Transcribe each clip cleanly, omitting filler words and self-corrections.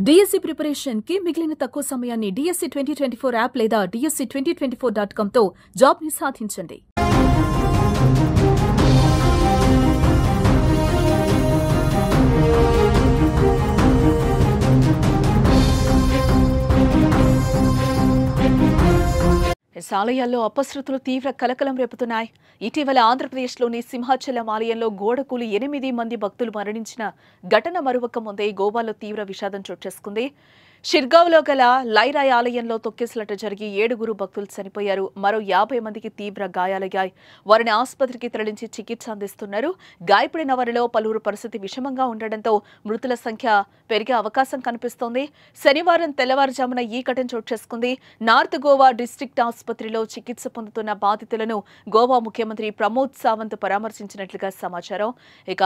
DSC preparation కి మిగిలిన తక్కువ సమయాన్ని డిఎస్సి 2024 యాప్ లేదా DSC2024.com తో జాబ్ ని సాధించండి. ఆలయాల్లో అపశృతులు తీవ్ర కలకలం రేపుతున్నాయి. ఇటీవల ఆంధ్రప్రదేశ్లోని సింహాచలం ఆలయంలో గోడకూలి 8 మంది భక్తులు మరణించిన ఘటన మరొక ముందే గోవాలో తీవ్ర విషాదం చోటు చేసుకుంది. షిర్గావ్లో గల లైరాయ్ ఆలయంలో తొక్కిసలాట జరిగి 7 భక్తులు చనిపోయారు. మరో 50 మందికి తీవ్ర గాయాలయ్యాయి. వారిని ఆసుపత్రికి తరలించి చికిత్స అందిస్తున్నారు. గాయపడిన వారిలో పలువురు పరిస్థితి విషమంగా ఉండడంతో మృతుల సంఖ్య పెరిగే అవకాశం కనిపిస్తోంది. శనివారం తెల్లవారుజామున ఈ ఘటన చోటు చేసుకుంది. నార్త్ గోవా డిస్ట్రిక్ట్ ఆసుపత్రిలో చికిత్స పొందుతున్న బాధితులను గోవా ముఖ్యమంత్రి ప్రమోద్ సావంత్ పరామర్శించినట్లుగా సమాచారం. ఇక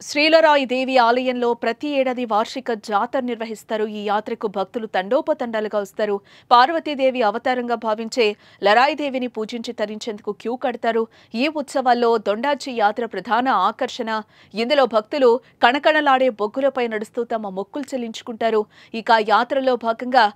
శ్రీలరాయి దేవి ఆలయంలో ప్రతి ఏడాది వార్షిక జాతర నిర్వహిస్తారు. ఈ యాత్రకు భక్తులు తండోపతండాలుగా వస్తారు. పార్వతీదేవి అవతారంగా భావించే లరాయి దేవిని పూజించి తరించేందుకు క్యూ కడతారు. ఈ ఉత్సవాల్లో దొండాచి యాత్ర ప్రధాన ఆకర్షణ. ఇందులో భక్తులు కణకణలాడే బొగ్గులపై నడుస్తూ తమ మొక్కులు చెల్లించుకుంటారు. ఇక యాత్రలో భాగంగా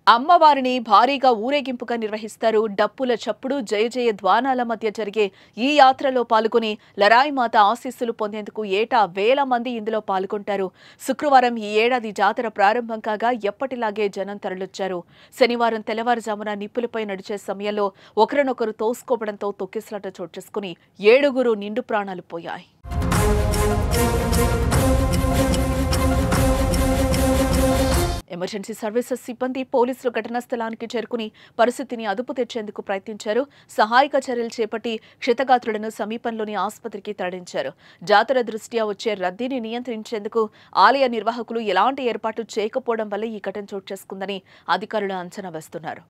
అమ్మవారిని భారీగా ఊరేగింపుగా నిర్వహిస్తారు. డప్పుల చప్పుడు, జయ జయ ధ్వానాల మధ్య జరిగే ఈ యాత్రలో పాల్గొని లరాయి మాత ఆశీస్సులు పొందేందుకు ఏటా వేల మంది ఇందులో పాల్గొంటారు. శుక్రవారం ఈ ఏడాది జాతర ప్రారంభం కాగా ఎప్పటిలాగే జనం తరలొచ్చారు. శనివారం తెల్లవారుజామున నిప్పులపై నడిచే సమయంలో ఒకరినొకరు తోసుకోవడంతో తొక్కిసలాట చోటు చేసుకుని 7 నిండు ప్రాణాలు పోయాయి. ఎమర్జెన్సీ సర్వీసెస్ సిబ్బంది, పోలీసులు ఘటనా స్థలానికి చేరుకుని పరిస్థితిని అదుపు తెచ్చేందుకు ప్రయత్నించారు. సహాయక చర్యలు చేపట్టి క్షతగాత్రులను సమీపంలోని ఆసుపత్రికి తరలించారు. జాతర దృష్ట్యా వచ్చే రద్దీని నియంత్రించేందుకు ఆలయ నిర్వాహకులు ఎలాంటి ఏర్పాట్లు చేయకపోవడం వల్ల ఈ ఘటన చోటు చేసుకుందని అధికారులు అంచనా వేస్తున్నారు.